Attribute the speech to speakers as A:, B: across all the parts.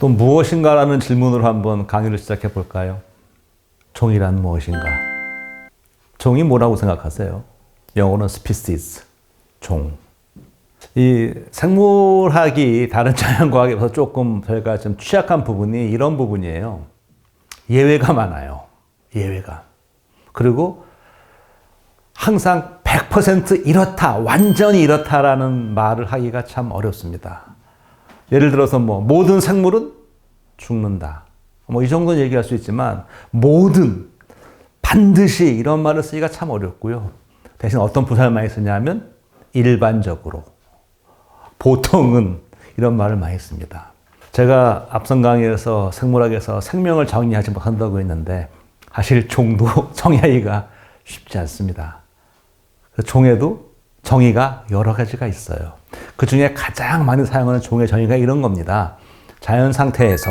A: 또 무엇인가라는 질문으로 한번 강의를 시작해 볼까요? 종이란 무엇인가? 종이 뭐라고 생각하세요? 영어로는 species, 종. 이 생물학이 다른 자연과학에 비해서 조금 저희가 좀 취약한 부분이 이런 부분이에요. 예외가 많아요. 예외가. 그리고 항상 100% 이렇다, 완전히 이렇다라는 말을 하기가 참 어렵습니다. 예를 들어서 모든 생물은 죽는다. 이 정도는 얘기할 수 있지만 모든, 반드시 이런 말을 쓰기가 참 어렵고요. 대신 어떤 부사를 많이 쓰냐면 일반적으로, 보통은 이런 말을 많이 씁니다. 제가 앞선 강의에서 생물학에서 생명을 정의하지 못한다고 했는데 사실 종도 정의하기가 쉽지 않습니다. 종에도 정의가 여러 가지가 있어요. 그 중에 가장 많이 사용하는 종의 정의가 이런 겁니다. 자연 상태에서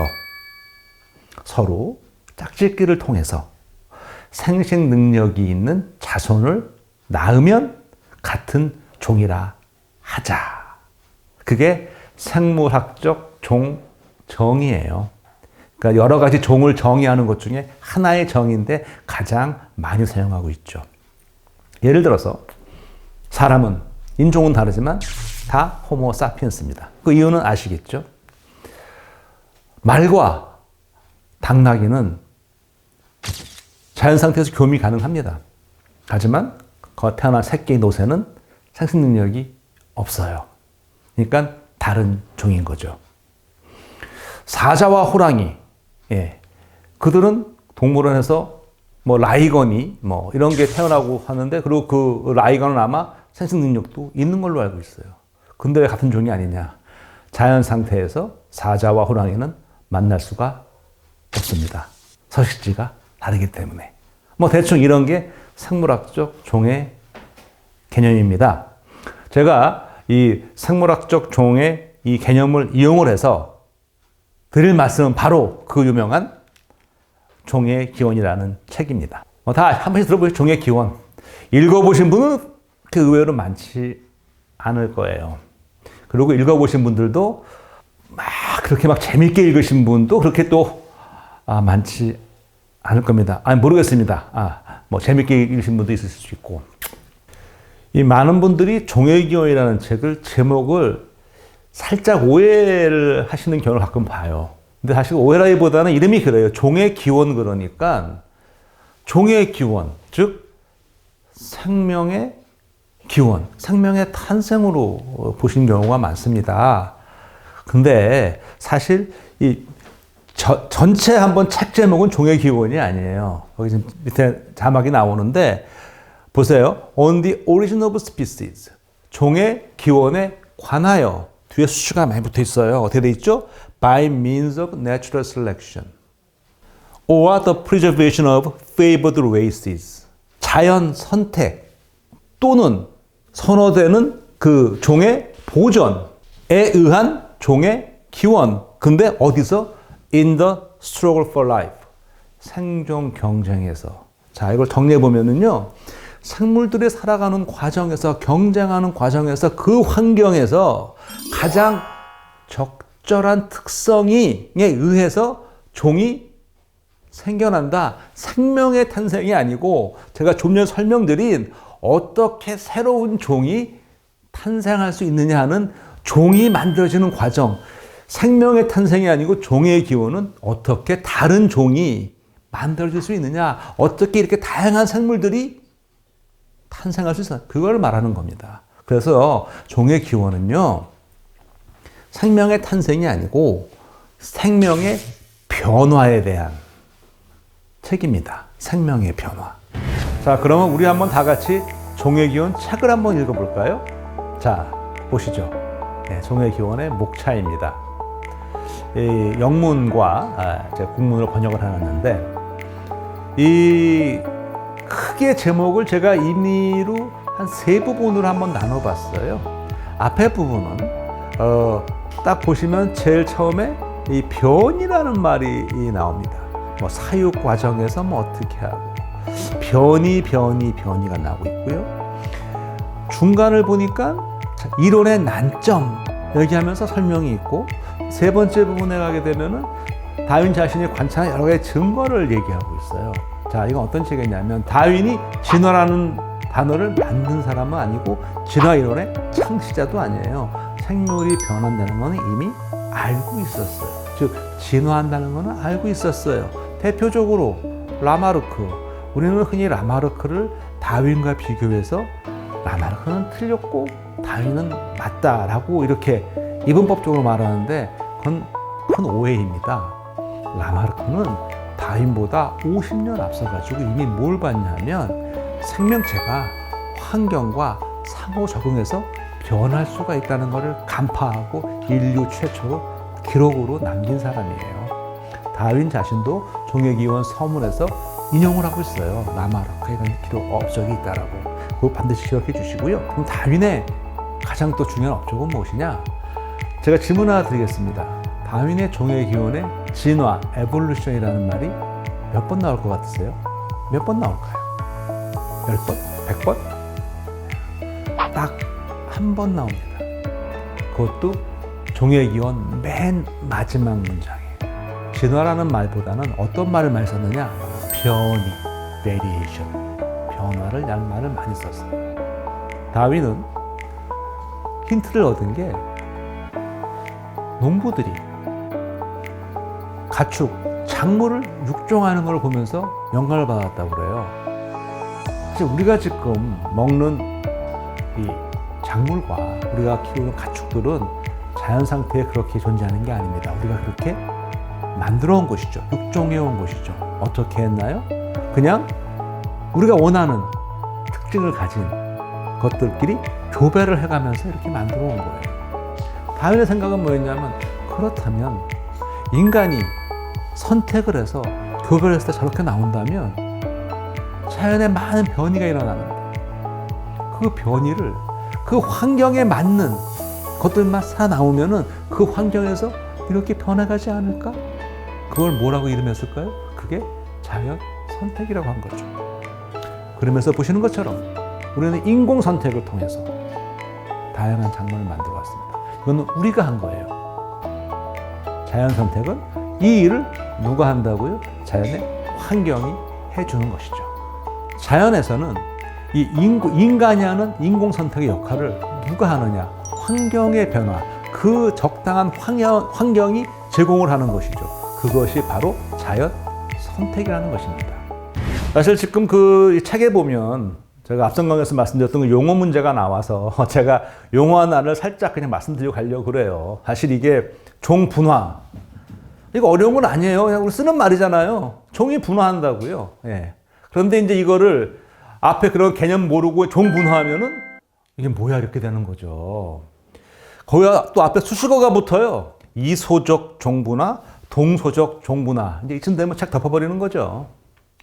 A: 서로 짝짓기를 통해서 생식 능력이 있는 자손을 낳으면 같은 종이라 하자. 그게 생물학적 종 정의예요. 그러니까 여러 가지 종을 정의하는 것 중에 하나의 정의인데 가장 많이 사용하고 있죠. 예를 들어서 사람은 인종은 다르지만 다 호모 사피엔스입니다. 그 이유는 아시겠죠? 말과 당나귀는 자연 상태에서 교미 가능합니다. 하지만 태어난 새끼의 노새는 생식 능력이 없어요. 그러니까 다른 종인 거죠. 사자와 호랑이, 그들은 동물원에서 라이건이 이런 게 태어나고 하는데, 그리고 그 라이건은 아마 생식 능력도 있는 걸로 알고 있어요. 근데 왜 같은 종이 아니냐? 자연 상태에서 사자와 호랑이는 만날 수가 없습니다. 서식지가 다르기 때문에. 대충 이런 게 생물학적 종의 개념입니다. 제가 이 생물학적 종의 이 개념을 이용을 해서 드릴 말씀은 바로 그 유명한 종의 기원이라는 책입니다. 다 한 번씩 들어보신 종의 기원. 읽어보신 분은 그 의외로 많지 않을 거예요. 그리고 읽어보신 분들도 그렇게 재밌게 읽으신 분도 그렇게 또 많지 않을 겁니다. 모르겠습니다. 재밌게 읽으신 분도 있을 수 있고. 이 많은 분들이 종의 기원이라는 책을 제목을 살짝 오해를 하시는 경우를 가끔 봐요. 근데 사실 오해라기보다는 이름이 그래요. 종의 기원. 그러니까 종의 기원, 즉 생명의 기원, 생명의 탄생으로 보시는 경우가 많습니다. 근데 사실 이 전체 한번 책 제목은 종의 기원이 아니에요. 거기 지금 밑에 자막이 나오는데 보세요. On the origin of species. 종의 기원에 관하여. 뒤에 수식어가 많이 붙어 있어요. 어떻게 돼 있죠? By means of natural selection. Or the preservation of favored races. 자연 선택 또는 선호되는 그 종의 보전에 의한 종의 기원. 근데 어디서? In the struggle for life. 생존 경쟁에서. 자, 이걸 정리해보면은요. 생물들이 살아가는 과정에서, 경쟁하는 과정에서, 그 환경에서 가장 적절한 특성에 의해서 종이 생겨난다. 생명의 탄생이 아니고 제가 좀 전에 설명드린 어떻게 새로운 종이 탄생할 수 있느냐 하는 종이 만들어지는 과정. 생명의 탄생이 아니고 종의 기원은 어떻게 다른 종이 만들어질 수 있느냐. 어떻게 이렇게 다양한 생물들이 탄생할 수 있어. 그걸 말하는 겁니다. 그래서 종의 기원은요. 생명의 탄생이 아니고 생명의 변화에 대한 책입니다. 생명의 변화. 자, 그러면 우리 한번 다 같이 종의 기원 책을 한번 읽어볼까요? 자, 보시죠. 종의 기원의 목차입니다. 이 영문과 제가 국문으로 번역을 해놨는데 이 크게 제목을 제가 임의로 한 3부분으로 한번 나눠봤어요. 앞에 부분은 딱 보시면 제일 처음에 이 변이라는 말이 나옵니다. 사육 과정에서 어떻게 하고 변이가 나오고 있고요. 중간을 보니까 이론의 난점 얘기하면서 설명이 있고 세 번째 부분에 가게 되면은 다윈 자신이 관찰한 여러 가지 증거를 얘기하고 있어요. 자, 이건 어떤 책이냐면 다윈이 진화라는 단어를 만든 사람은 아니고 진화 이론의 창시자도 아니에요. 생물이 변한다는 것은 이미 알고 있었어요. 즉 진화한다는 것은 알고 있었어요. 대표적으로 라마르크. 우리는 흔히 라마르크를 다윈과 비교해서 라마르크는 틀렸고 다윈은 맞다라고 이렇게 이분법적으로 말하는데 그건 큰 오해입니다. 라마르크는 다윈보다 50년 앞서가지고 이미 뭘 봤냐면 생명체가 환경과 상호 적응해서 변할 수가 있다는 것을 간파하고 인류 최초로 기록으로 남긴 사람이에요. 다윈 자신도 종의기원 서문에서 인용을 하고 있어요. 라마르크에 이런 기록 업적이 있다라고. 그거 반드시 기억해 주시고요. 그럼 다윈의 가장 또 중요한 업적은 무엇이냐? 제가 질문 하나 드리겠습니다. 다윈의 종의기원에 진화, 에볼루션이라는 말이 몇 번 나올 것 같으세요? 몇 번 나올까요? 10번? 100번? 딱 한 번 나옵니다. 그것도 종의기원 맨 마지막 문장이에요. 진화라는 말보다는 어떤 말을 많이 썼느냐? 변이, variation, 변화를 양 말을 많이 썼어요. 다윈은 힌트를 얻은 게 농부들이 가축, 작물을 육종하는 걸 보면서 영감을 받았다고 그래요. 우리가 지금 먹는 이 작물과 우리가 키우는 가축들은 자연 상태에 그렇게 존재하는 게 아닙니다. 우리가 그렇게 만들어 온 것이죠. 육종해 온 것이죠. 어떻게 했나요? 그냥 우리가 원하는 특징을 가진 것들끼리 교배를 해가면서 이렇게 만들어 온 거예요. 다윈의 생각은 뭐였냐면 그렇다면 인간이 선택을 해서 교배를 했을 때 저렇게 나온다면 자연에 많은 변이가 일어납니다. 그 변이를 그 환경에 맞는 것들만 살아나오면은 그 환경에서 이렇게 변해가지 않을까? 그걸 뭐라고 이름했을까요? 그게 자연 선택이라고 한 거죠. 그러면서 보시는 것처럼 우리는 인공 선택을 통해서 다양한 작물을 만들어 왔습니다. 이건 우리가 한 거예요. 자연 선택은 이 일을 누가 한다고요? 자연의 환경이 해주는 것이죠. 자연에서는 이 인간이 하는 인공 선택의 역할을 누가 하느냐? 환경의 변화, 그 적당한 환경이 제공을 하는 것이죠. 그것이 바로 자연 선택이라는 것입니다. 사실 지금 그 책에 보면 제가 앞선 강의에서 말씀드렸던 그 용어 문제가 나와서 제가 용어 하나를 살짝 그냥 말씀드리고 가려고 그래요. 사실 이게 종분화. 이거 어려운 건 아니에요. 그냥 우리 쓰는 말이잖아요. 종이 분화한다고요. 예. 그런데 이제 이거를 앞에 그런 개념 모르고 종분화하면은 이게 뭐야 이렇게 되는 거죠. 거기가 또 앞에 수식어가 붙어요. 이소적 종분화, 동소적 종분화. 이제 이쯤 되면 책 덮어버리는 거죠.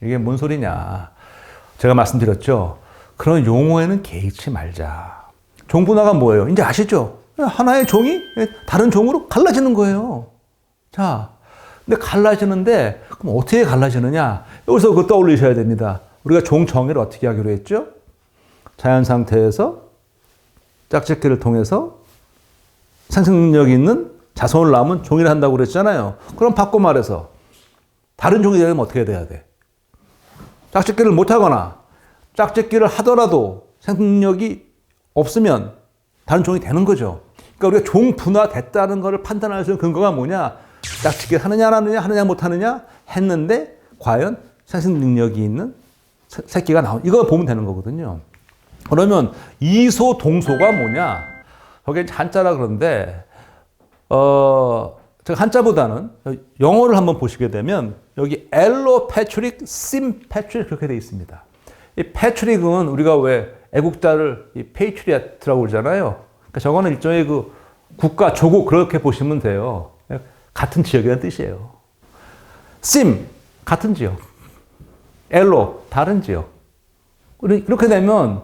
A: 이게 뭔 소리냐. 제가 말씀드렸죠. 그런 용어에는 개의치 말자. 종분화가 뭐예요? 이제 아시죠? 하나의 종이 다른 종으로 갈라지는 거예요. 자, 근데 갈라지는데 그럼 어떻게 갈라지느냐? 여기서 그거 떠올리셔야 됩니다. 우리가 종 정의를 어떻게 하기로 했죠? 자연 상태에서 짝짓기를 통해서 생생 능력이 있는 자손을 낳으면 종이를 한다고 그랬잖아요. 그럼 바꿔 말해서 다른 종이 되려면 어떻게 돼야 돼? 짝짓기를 못하거나 짝짓기를 하더라도 생생 능력이 없으면 다른 종이 되는 거죠. 그러니까 우리가 종 분화됐다는 것을 판단할 수 있는 근거가 뭐냐? 짝짓기를 하느냐 못하느냐 했는데 과연 생생 능력이 있는 새끼가 나온 이거 보면 되는 거거든요. 그러면 이소 동소가 뭐냐? 거기에 한자라 그런데 제가 한자보다는 영어를 한번 보시게 되면 여기 엘로패트릭, 심패트릭 그렇게 되어 있습니다. 이 패트릭은 우리가 왜 애국자를 이 페이트리어트라고 그러잖아요. 그러니까 저거는 일종의 그 국가, 조국 그렇게 보시면 돼요. 같은 지역이라는 뜻이에요. 심 같은 지역, 엘로 다른 지역. 그렇게 되면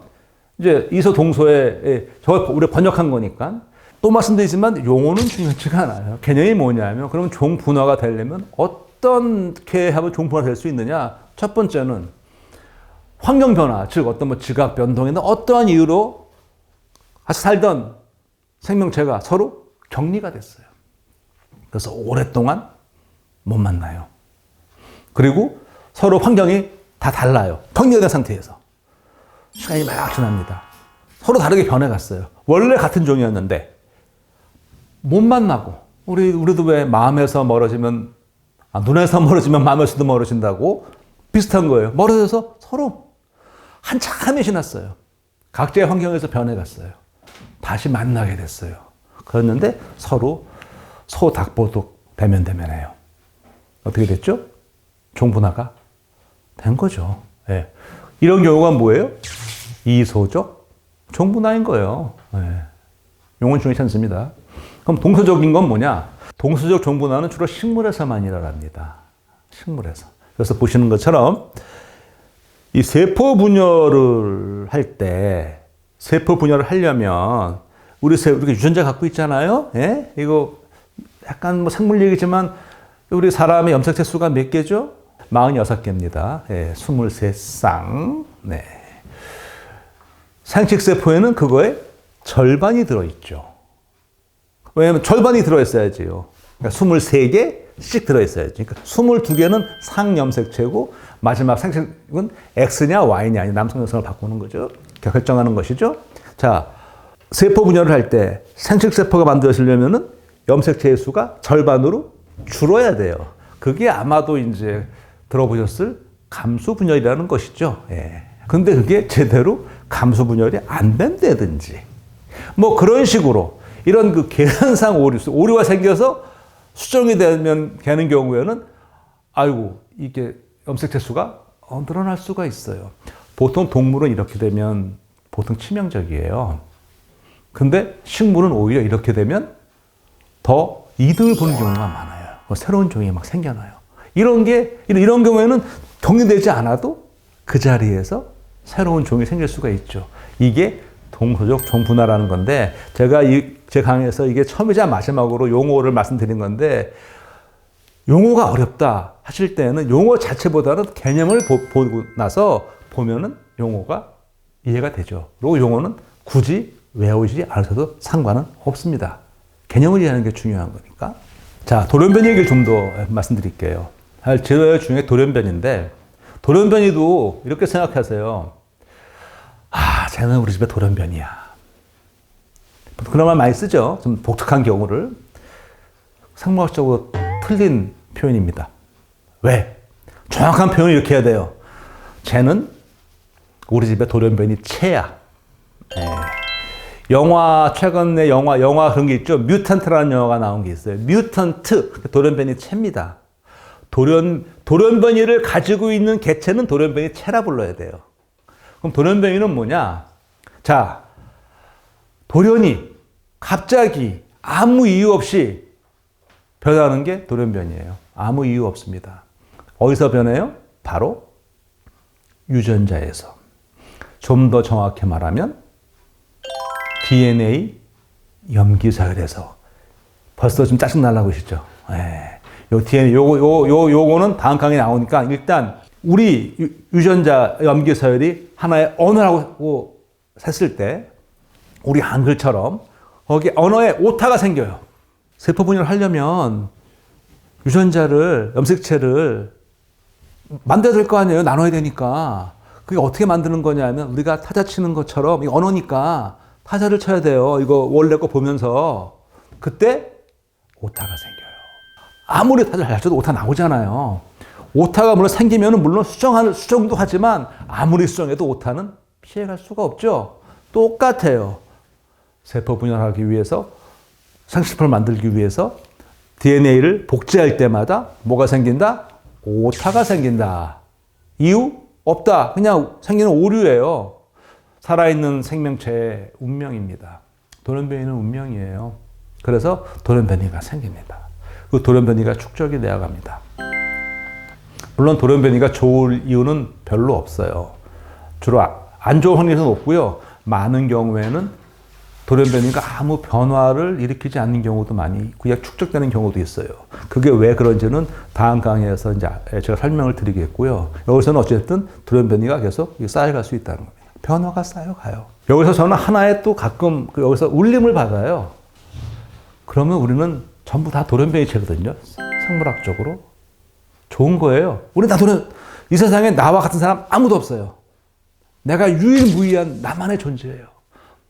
A: 이제 이소 동소에 저걸 우리가 번역한 거니까 또 말씀드리지만 용어는 중요하지가 않아요. 개념이 뭐냐면 그럼 종 분화가 되려면 어떻게 하면 종 분화가 될 수 있느냐? 첫 번째는 환경 변화, 즉 어떤 뭐 지각 변동이나 어떠한 이유로 같이 살던 생명체가 서로 격리가 됐어요. 그래서 오랫동안 못 만나요. 그리고 서로 환경이 다 달라요. 평등된 상태에서. 시간이 막 지납니다. 서로 다르게 변해갔어요. 원래 같은 종이었는데 못 만나고 우리도 왜 마음에서 멀어지면 눈에서 멀어지면 마음에서도 멀어진다고 비슷한 거예요. 멀어져서 서로 한참이 지났어요. 각자의 환경에서 변해갔어요. 다시 만나게 됐어요. 그랬는데 서로 소닭보독 대면대면해요. 어떻게 됐죠? 종분화가 된 거죠. 예. 이런 경우가 뭐예요? 이소적 종분화인 거예요. 예. 용어는 중요치 않습니다. 그럼 동서적인 건 뭐냐? 동서적 종분화는 주로 식물에서만 일어납니다. 식물에서. 그래서 보시는 것처럼 이 세포 분열을 할 때, 세포 분열을 하려면 우리가 유전자 갖고 있잖아요. 예? 이거 약간 뭐 생물 얘기지만 우리 사람의 염색체 수가 몇 개죠? 46개입니다. 예, 23쌍. 네. 생식세포에는 그거의 절반이 들어있죠. 왜냐하면 절반이 들어있어야지요. 그러니까 23개씩 들어있어야지. 그러니까 22개는 상염색체고 마지막 생식은 X냐 Y냐 남성 여성을 바꾸는 거죠. 결정하는 것이죠. 자, 세포 분열을 할 때 생식세포가 만들어지려면은 염색체의 수가 절반으로 줄어야 돼요. 그게 아마도 이제 들어보셨을 감수분열이라는 것이죠. 예. 근데 그게 제대로 감수분열이 안 된다든지 뭐 그런 식으로 이런 그 계산상 오류가 생겨서 수정이 되는 경우에는 아이고 이게 염색체 수가 늘어날 수가 있어요. 보통 동물은 이렇게 되면 보통 치명적이에요. 근데 식물은 오히려 이렇게 되면 더 이득을 보는 경우가 많아요. 새로운 종이 막 생겨나요. 이런 경우에는 격리되지 않아도 그 자리에서 새로운 종이 생길 수가 있죠. 이게 동서적 종분화라는 건데 제가 제 강의에서 이게 처음이자 마지막으로 용어를 말씀드린 건데 용어가 어렵다 하실 때는 용어 자체보다는 개념을 보고 나서 보면은 용어가 이해가 되죠. 그리고 용어는 굳이 외우지 않으셔도 상관은 없습니다. 개념을 이해하는 게 중요한 거니까. 자, 돌연변이 얘기를 좀 더 말씀드릴게요. 제 중에 돌연변인데 돌연변이도 이렇게 생각하세요. 쟤는 우리 집에 돌연변이야. 그런 말 많이 쓰죠. 좀 독특한 경우를. 생물학적으로 틀린 표현입니다. 왜? 정확한 표현을 이렇게 해야 돼요. 쟤는 우리 집에 돌연변이 채야. 최근에 영화 그런 게 있죠. 뮤턴트라는 영화가 나온 게 있어요. 뮤턴트. 돌연변이 채입니다. 돌연변이를 가지고 있는 개체는 돌연변이 채라 불러야 돼요. 그럼 돌연변이는 뭐냐? 자, 돌연이 갑자기 아무 이유 없이 변하는 게 돌연변이에요. 아무 이유 없습니다. 어디서 변해요? 바로 유전자에서. 좀 더 정확히 말하면 DNA 염기서열에서. 벌써 좀 짜증 날라고 하시죠? 요 DNA 요거는 다음 강의에 나오니까 일단 우리 유전자 염기서열이 하나의 언어라고 했을 때 우리 한글처럼 거기 언어에 오타가 생겨요. 세포 분열을 하려면 유전자를 염색체를 만들어야 될 거 아니에요. 나눠야 되니까. 그게 어떻게 만드는 거냐면 우리가 타자 치는 것처럼 이 언어니까 타자를 쳐야 돼요. 이거 원래 거 보면서. 그때 오타가 생겨요. 아무리 타자를 잘 쳐도 오타 나오잖아요. 오타가 물론 생기면 물론 수정도 하지만 아무리 수정해도 오타는 피해갈 수가 없죠. 똑같아요. 세포 분열하기 위해서 생식세포를 만들기 위해서 DNA를 복제할 때마다 뭐가 생긴다? 오타가 생긴다. 이유? 없다. 그냥 생기는 오류예요. 살아있는 생명체의 운명입니다. 돌연변이는 운명이에요. 그래서 돌연변이가 생깁니다. 그 돌연변이가 축적이 되어갑니다. 물론 돌연변이가 좋을 이유는 별로 없어요. 주로 안 좋은 확률이 높고요. 많은 경우에는 돌연변이가 아무 변화를 일으키지 않는 경우도 많이 그냥 축적되는 경우도 있어요. 그게 왜 그런지는 다음 강의에서 이제 제가 설명을 드리겠고요. 여기서는 어쨌든 돌연변이가 계속 쌓여갈 수 있다는 겁니다. 변화가 쌓여가요. 여기서 저는 하나의 또 가끔 여기서 울림을 받아요. 그러면 우리는 전부 다 돌연변이체거든요. 생물학적으로. 좋은 거예요. 우리 다 이 세상에 나와 같은 사람 아무도 없어요. 내가 유일무이한 나만의 존재예요.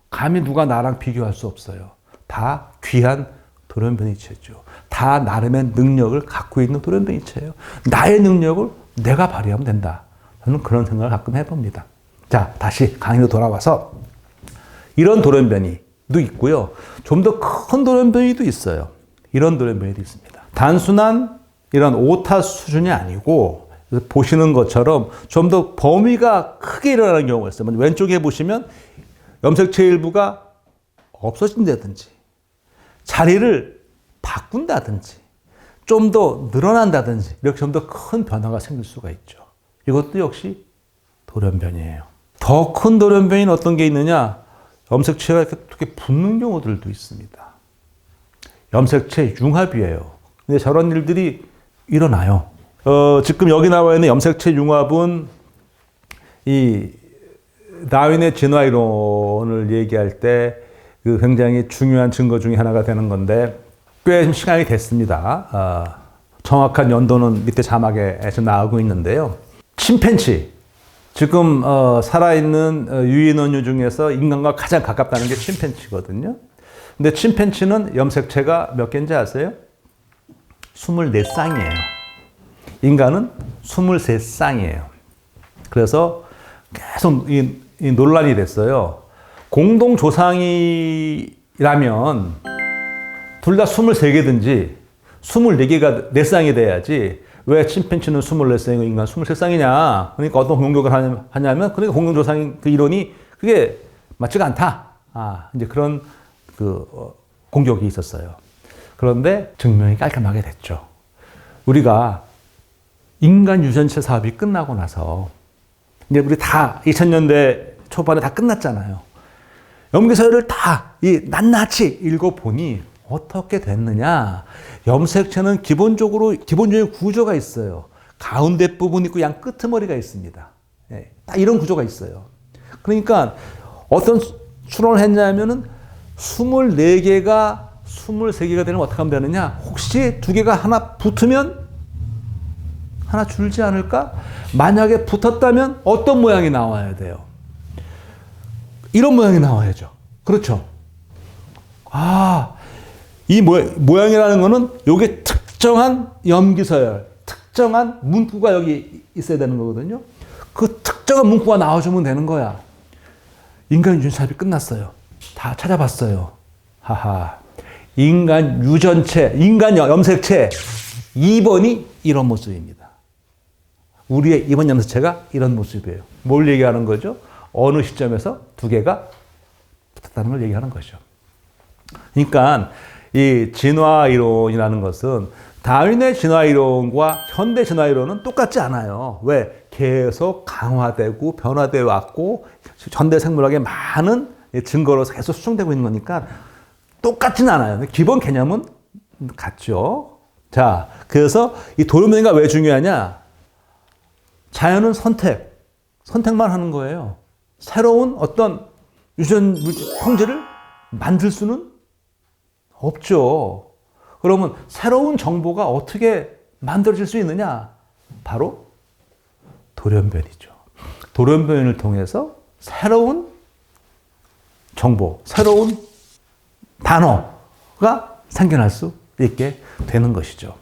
A: 감히 누가 나랑 비교할 수 없어요. 다 귀한 돌연변이체죠. 다 나름의 능력을 갖고 있는 돌연변이체예요. 나의 능력을 내가 발휘하면 된다. 저는 그런 생각을 가끔 해봅니다. 자, 다시 강의로 돌아와서 이런 돌연변이도 있고요. 좀 더 큰 돌연변이도 있어요. 이런 돌연변이도 있습니다. 단순한 이런 오타 수준이 아니고 보시는 것처럼 좀 더 범위가 크게 일어나는 경우가 있어요. 왼쪽에 보시면 염색체 일부가 없어진다든지 자리를 바꾼다든지 좀 더 늘어난다든지 이렇게 좀 더 큰 변화가 생길 수가 있죠. 이것도 역시 돌연변이에요. 더 큰 돌연변이는 어떤 게 있느냐? 염색체가 이렇게 붙는 경우들도 있습니다. 염색체 융합이에요. 근데 저런 일들이 일어나요. 지금 여기 나와 있는 염색체 융합은 이 다윈의 진화 이론을 얘기할 때 그 굉장히 중요한 증거 중에 하나가 되는 건데 꽤 시간이 됐습니다. 정확한 연도는 밑에 자막에 나오고 있는데요. 침팬치, 지금 살아있는 유인원류 중에서 인간과 가장 가깝다는 게 침팬치거든요. 근데 침팬치는 염색체가 몇 개인지 아세요? 24쌍이에요. 인간은 23쌍이에요. 그래서 계속 이 논란이 됐어요. 공동 조상이라면 둘 다 23개든지 24개가 4쌍이 돼야지 왜 침팬치는 24쌍이고 인간 23쌍이냐. 그러니까 어떤 공격을 하냐면 그러니까 공동 조상 그 이론이 그게 맞지가 않다. 이제 그런 공격이 있었어요. 그런데 증명이 깔끔하게 됐죠. 우리가 인간 유전체 사업이 끝나고 나서 이제 우리 다 2000년대 초반에 다 끝났잖아요. 염기서열을 다 낱낱이 읽어보니 어떻게 됐느냐. 염색체는 기본적인 구조가 있어요. 가운데 부분 있고 양 끄트머리가 있습니다. 딱 이런 구조가 있어요. 그러니까 어떤 추론을 했냐면은 24개가 23개가 되면 어떻게 하면 되느냐. 혹시 2개가 하나 붙으면 하나 줄지 않을까? 만약에 붙었다면 어떤 모양이 나와야 돼요? 이런 모양이 나와야죠. 그렇죠? 이 모양이라는 거는 요게 특정한 염기서열, 특정한 문구가 여기 있어야 되는 거거든요. 그 특정한 문구가 나와주면 되는 거야. 인간 유전체합이 끝났어요. 다 찾아봤어요. 인간 유전체, 인간 염색체 2번이 이런 모습입니다. 우리의 2번 염색체가 이런 모습이에요. 뭘 얘기하는 거죠? 어느 시점에서 2개가 붙었다는 걸 얘기하는 거죠. 그러니까 이 진화 이론이라는 것은 다윈의 진화 이론과 현대 진화 이론은 똑같지 않아요. 왜? 계속 강화되고 변화되어 왔고 현대 생물학에 많은 증거로 계속 수정되고 있는 거니까 똑같진 않아요. 기본 개념은 같죠. 자, 그래서 이 돌연변이가 왜 중요하냐? 자연은 선택만 하는 거예요. 새로운 어떤 유전 형질을 만들 수는 없죠. 그러면 새로운 정보가 어떻게 만들어질 수 있느냐? 바로 돌연변이죠. 돌연변이를 통해서 새로운 정보, 새로운 단어가 생겨날 수 있게 되는 것이죠.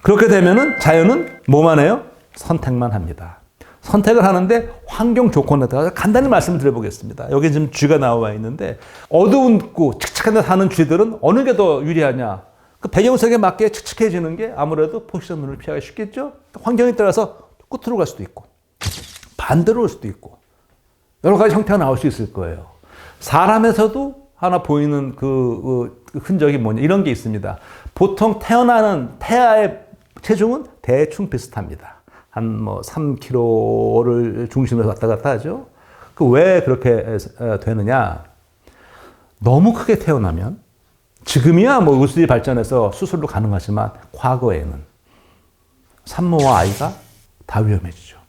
A: 그렇게 되면은 자연은 뭐만 해요? 선택만 합니다. 선택을 하는데 환경 조건에 따라 간단히 말씀을 드려보겠습니다. 여기 지금 쥐가 나와 있는데 어두운고 칙칙한 데 사는 쥐들은 어느 게 더 유리하냐? 그 배경색에 맞게 칙칙해지는 게 아무래도 포식자 눈을 피하기 쉽겠죠? 환경에 따라서 끝으로 갈 수도 있고 반대로 올 수도 있고 여러 가지 형태가 나올 수 있을 거예요. 사람에서도 하나 보이는 그 흔적이 뭐냐 이런 게 있습니다. 보통 태어나는 태아의 체중은 대충 비슷합니다. 한 3kg를 중심으로 왔다 갔다 하죠. 그 왜 그렇게 되느냐? 너무 크게 태어나면 지금이야 의술이 발전해서 수술로 가능하지만 과거에는 산모와 아이가 다 위험해지죠.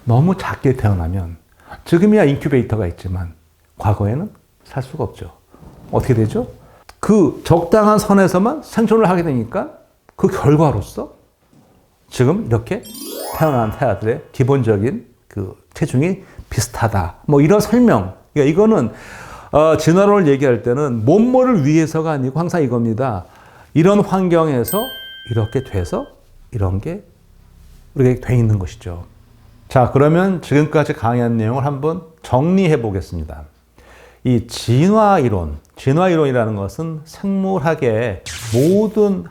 A: 너무 작게 태어나면 지금이야 인큐베이터가 있지만 과거에는 살 수가 없죠. 어떻게 되죠? 그 적당한 선에서만 생존을 하게 되니까 그 결과로서 지금 이렇게 태어난 태아들의 기본적인 그 체중이 비슷하다. 뭐 이런 설명. 그러니까 이거는 진화론을 얘기할 때는 뭐뭐를 위해서가 아니고 항상 이겁니다. 이런 환경에서 이렇게 돼서 이런 게 이렇게 돼 있는 것이죠. 자, 그러면 지금까지 강의한 내용을 한번 정리해 보겠습니다. 이 진화이론이라는 것은 생물학의 모든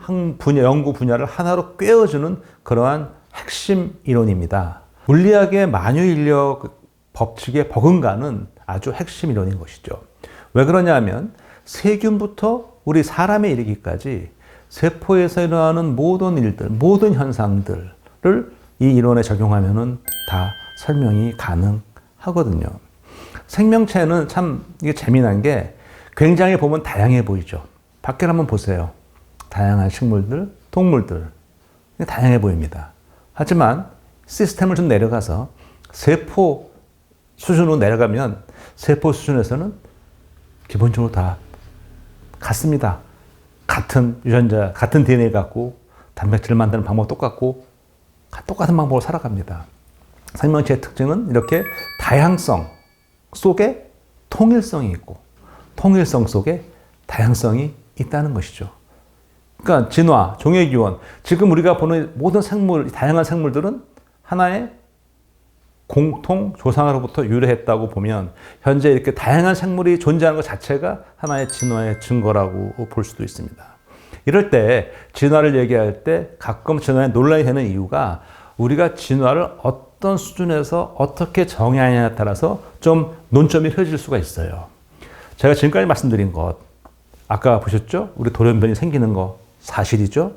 A: 연구 분야를 하나로 꿰어주는 그러한 핵심 이론입니다. 물리학의 만유인력 법칙의 버금가는 아주 핵심 이론인 것이죠. 왜 그러냐면 세균부터 우리 사람에 이르기까지 세포에서 일어나는 모든 일들, 모든 현상들을 이 이론에 적용하면은 다 설명이 가능하거든요. 생명체는 참 이게 재미난 게 굉장히 보면 다양해 보이죠. 밖을 한번 보세요. 다양한 식물들, 동물들. 다양해 보입니다. 하지만 시스템을 좀 내려가서 세포 수준으로 내려가면 세포 수준에서는 기본적으로 다 같습니다. 같은 유전자, 같은 DNA 갖고 단백질을 만드는 방법 똑같고 똑같은 방법으로 살아갑니다. 생명체의 특징은 이렇게 다양성 속에 통일성이 있고 통일성 속에 다양성이 있다는 것이죠. 그러니까 진화, 종의기원, 지금 우리가 보는 모든 생물, 다양한 생물들은 하나의 공통 조상으로부터 유래했다고 보면 현재 이렇게 다양한 생물이 존재하는 것 자체가 하나의 진화의 증거라고 볼 수도 있습니다. 이럴 때 진화를 얘기할 때 가끔 진화에 논란이 되는 이유가 우리가 진화를 어떤 수준에서 어떻게 정의하냐에 따라서 좀 논점이 흐려질 수가 있어요. 제가 지금까지 말씀드린 것, 아까 보셨죠? 우리 돌연변이 생기는 거 사실이죠?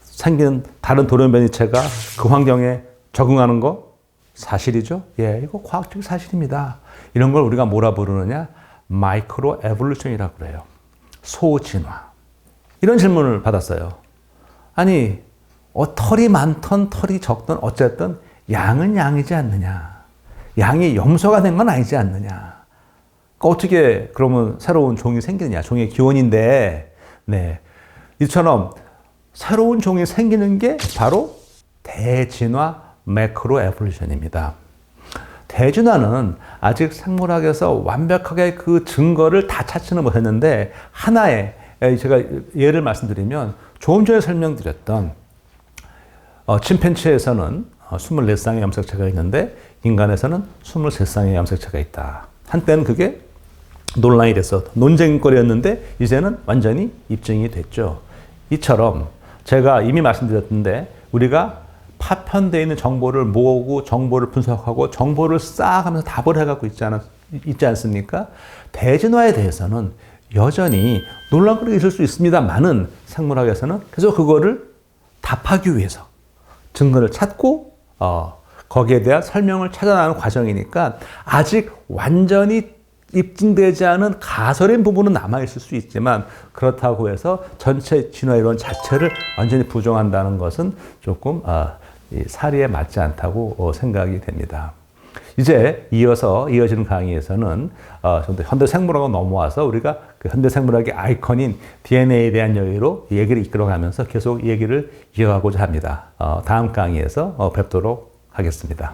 A: 생기는 다른 돌연변이체가 그 환경에 적응하는 거 사실이죠? 예, 이거 과학적 사실입니다. 이런 걸 우리가 뭐라 부르느냐? 마이크로 에볼루션이라고 그래요. 소진화. 이런 질문을 받았어요. 아니, 털이 많던 털이 적던 어쨌든 양은 양이지 않느냐. 양이 염소가 된 건 아니지 않느냐. 그러니까 어떻게 그러면 새로운 종이 생기느냐. 종의 기원인데, 네. 이처럼 새로운 종이 생기는 게 바로 대진화 매크로 에볼루션입니다. 대진화는 아직 생물학에서 완벽하게 그 증거를 다 찾지는 못했는데 하나의 제가 예를 말씀드리면 조금 전에 설명드렸던 침팬지에서는 24쌍의 염색체가 있는데 인간에서는 23쌍의 염색체가 있다. 한때는 그게 논란이 돼서 논쟁거리였는데 이제는 완전히 입증이 됐죠. 이처럼 제가 이미 말씀드렸는데 우리가 파편되어 있는 정보를 모으고 정보를 분석하고 정보를 쌓아가면서 답을 해가고 있지 않습니까? 대진화에 대해서는 여전히 논란거리가 있을 수 있습니다만은 생물학에서는 계속 그거를 답하기 위해서 증거를 찾고 거기에 대한 설명을 찾아나가는 과정이니까 아직 완전히 입증되지 않은 가설인 부분은 남아있을 수 있지만 그렇다고 해서 전체 진화이론 자체를 완전히 부정한다는 것은 조금 사리에 맞지 않다고 생각이 됩니다. 이제 이어지는 강의에서는 좀 더 현대 생물학으로 넘어와서 우리가 그 현대 생물학의 아이콘인 DNA에 대한 얘기를 이끌어가면서 계속 얘기를 이어가고자 합니다. 다음 강의에서 뵙도록 하겠습니다.